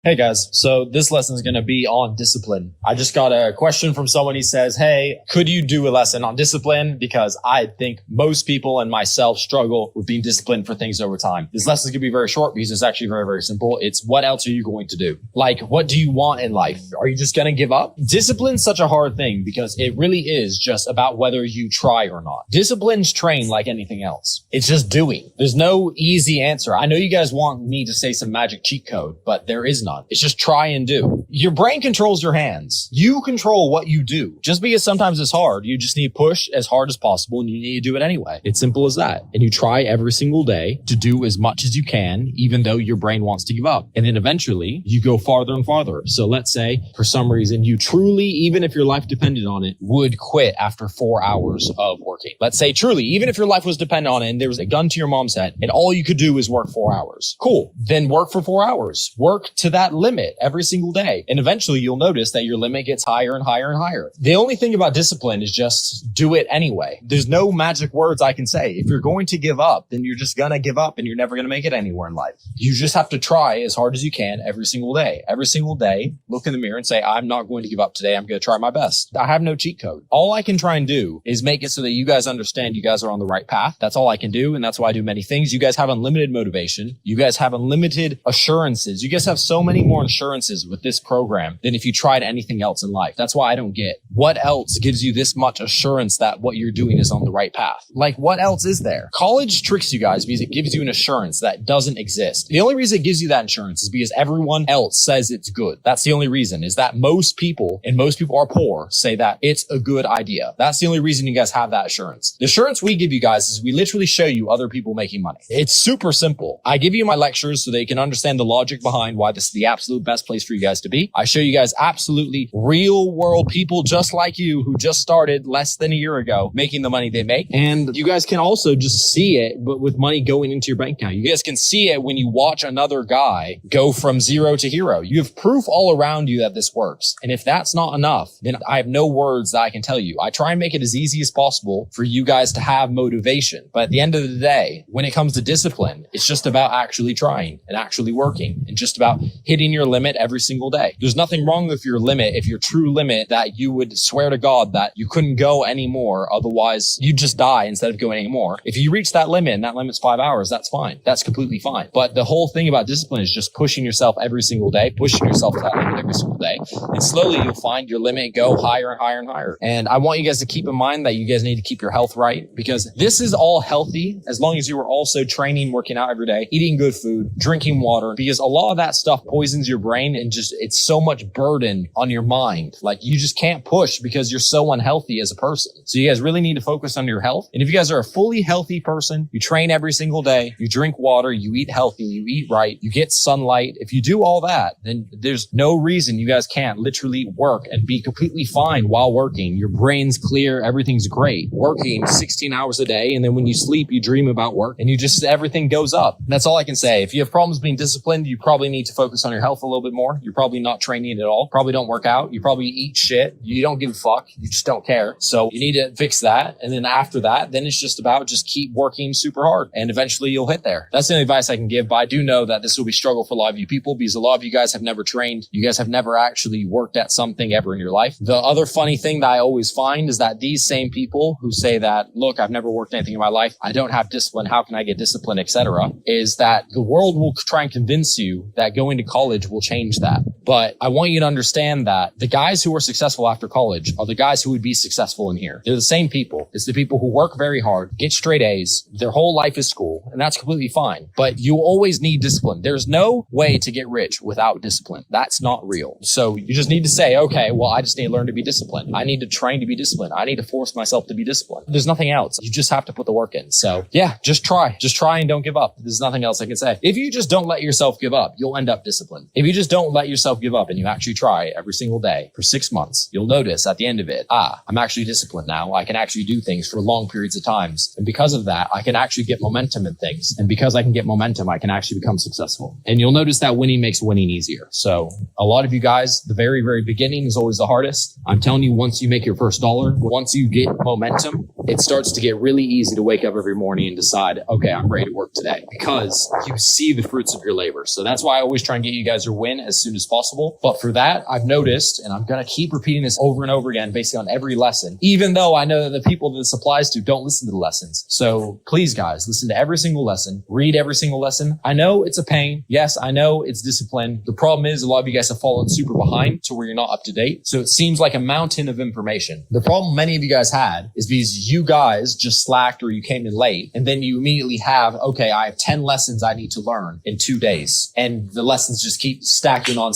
Hey guys, so this lesson is going to be on discipline. I just got a question from someone. He says, hey, could you do a lesson on discipline? Because I think most people and myself struggle with being disciplined for things over time. This lesson is going to be very short because it's actually very, very simple. It's what else are you going to do? Like, what do you want in life? Are you just going to give up? Discipline's such a hard thing because it really is just about whether you try or not. Discipline's trained like anything else. It's just doing. There's no easy answer. I know you guys want me to say some magic cheat code, but there is none. It's just try and do. Your brain controls your hands. You control what you do. Just because sometimes it's hard, you just need to push as hard as possible and you need to do it anyway. It's simple as that. And you try every single day to do as much as you can, even though your brain wants to give up. And then eventually you go farther and farther. So let's say for some reason you truly, even if your life depended on it, would quit after 4 hours of working. Let's say truly, even if your life was dependent on it and there was a gun to your mom's head and all you could do is work 4 hours. Cool. Then work for 4 hours. Work to that limit every single day. And eventually you'll notice that your limit gets higher and higher and higher. The only thing about discipline is just do it anyway. There's no magic words I can say. If you're going to give up, then you're just going to give up and you're never going to make it anywhere in life. You just have to try as hard as you can every single day. Every single day, look in the mirror and say, I'm not going to give up today. I'm going to try my best. I have no cheat code. All I can try and do is make it so that you guys understand you guys are on the right path. That's all I can do. And that's why I do many things. You guys have unlimited motivation. You guys have unlimited assurances. You guys have so many more assurances with this program than if you tried anything else in life. That's why I don't get what else gives you this much assurance that what you're doing is on the right path. Like, what else is there? College tricks you guys because it gives you an assurance that doesn't exist. The only reason it gives you that insurance is because everyone else says it's good. That's the only reason, is that most people, and most people are poor, say that it's a good idea. That's the only reason you guys have that assurance. The assurance we give you guys is we literally show you other people making money. It's super simple. I give you my lectures so they can understand the logic behind why this is the absolute best place for you guys to be. I show you guys absolutely real world people just like you who just started less than a year ago making the money they make. And you guys can also just see it, but with money going into your bank account. You guys can see it when you watch another guy go from zero to hero. You have proof all around you that this works. And if that's not enough, then I have no words that I can tell you. I try and make it as easy as possible for you guys to have motivation. But at the end of the day, when it comes to discipline, it's just about actually trying and actually working and just about hitting your limit every single day. There's nothing wrong with your limit, if your true limit that you would swear to God that you couldn't go anymore. Otherwise, you'd just die instead of going anymore. If you reach that limit and that limit's 5 hours, that's fine. That's completely fine. But the whole thing about discipline is just pushing yourself every single day, pushing yourself to that limit every single day. And slowly you'll find your limit go higher and higher and higher. And I want you guys to keep in mind that you guys need to keep your health right, because this is all healthy as long as you are also training, working out every day, eating good food, drinking water, because a lot of that stuff poisons your brain and just, it's so much burden on your mind. Like, you just can't push because you're so unhealthy as a person. So you guys really need to focus on your health. And if you guys are a fully healthy person, you train every single day, you drink water, you eat healthy, you eat right, you get sunlight. If you do all that, then there's no reason you guys can't literally work and be completely fine while working. Your brain's clear. Everything's great. Working 16 hours a day. And then when you sleep, you dream about work and you just, everything goes up. That's all I can say. If you have problems being disciplined, you probably need to focus on your health a little bit more. You're probably not training at all. Probably don't work out. You probably eat shit. You don't give a fuck. You just don't care. So you need to fix that. And then after that, then it's just about just keep working super hard and eventually you'll hit there. That's the only advice I can give. But I do know that this will be a struggle for a lot of you people because a lot of you guys have never trained. You guys have never actually worked at something ever in your life. The other funny thing that I always find is that these same people who say that, look, I've never worked anything in my life, I don't have discipline, how can I get discipline, etc., is that the world will try and convince you that going to college will change that. But I want you to understand that the guys who are successful after college are the guys who would be successful in here. They're the same people. It's the people who work very hard, get straight A's, their whole life is school, and that's completely fine. But you always need discipline. There's no way to get rich without discipline. That's not real. So you just need to say, okay, well, I just need to learn to be disciplined. I need to train to be disciplined. I need to force myself to be disciplined. There's nothing else. You just have to put the work in. So yeah, just try and don't give up. There's nothing else I can say. If you just don't let yourself give up, you'll end up disciplined. If you just don't let yourself give up and you actually try every single day for 6 months, you'll notice at the end of it, I'm actually disciplined now. I can actually do things for long periods of times. And because of that, I can actually get momentum in things. And because I can get momentum, I can actually become successful. And you'll notice that winning makes winning easier. So a lot of you guys, the very, very beginning is always the hardest. I'm telling you, once you make your first dollar, once you get momentum, it starts to get really easy to wake up every morning and decide, okay, I'm ready to work today, because you see the fruits of your labor. So that's why I always try and get you guys your win as soon as possible. But for that, I've noticed, and I'm going to keep repeating this over and over again, basically on every lesson, even though I know that the people that this applies to don't listen to the lessons. So please, guys, listen to every single lesson, read every single lesson. I know it's a pain. Yes, I know it's discipline. The problem is a lot of you guys have fallen super behind to where you're not up to date. So it seems like a mountain of information. The problem many of you guys had is because you guys just slacked or you came in late, and then you immediately have, okay, I have 10 lessons I need to learn in 2 days. And the lessons just keep stacking on.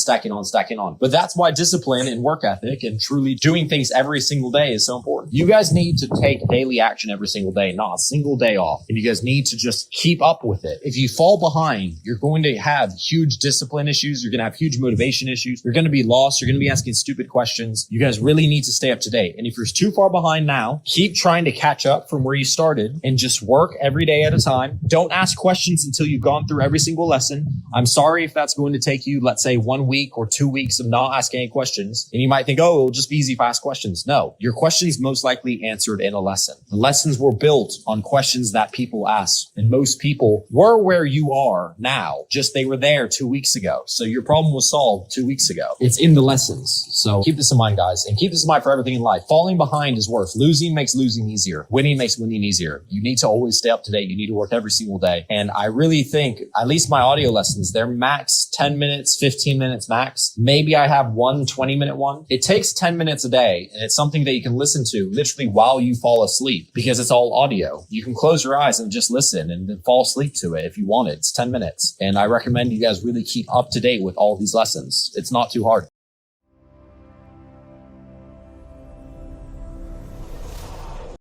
But that's why discipline and work ethic and truly doing things every single day is so important. You guys need to take daily action every single day, not a single day off. And you guys need to just keep up with it. If you fall behind, you're going to have huge discipline issues. You're going to have huge motivation issues. You're going to be lost. You're going to be asking stupid questions. You guys really need to stay up to date. And if you're too far behind now, keep trying to catch up from where you started and just work every day at a time. Don't ask questions until you've gone through every single lesson. I'm sorry if that's going to take you, let's say, 1 week or 2 weeks of not asking any questions. And you might think, oh, it'll just be easy if I ask questions. No, your questions most likely answered in a lesson. The lessons were built on questions that people asked. And most people were where you are now, just they were there 2 weeks ago. So your problem was solved 2 weeks ago. It's in the lessons. So keep this in mind, guys, and keep this in mind for everything in life. Falling behind is worse. Losing makes losing easier. Winning makes winning easier. You need to always stay up to date. You need to work every single day. And I really think, at least my audio lessons, they're max 10 minutes, 15 minutes max. Maybe I have one 20-minute one. It takes 10 minutes a day, and it's something that you can listen to literally while you fall asleep because it's all audio. You can close your eyes and just listen and then fall asleep to it if you want it. It's 10 minutes. And I recommend you guys really keep up to date with all these lessons. It's not too hard.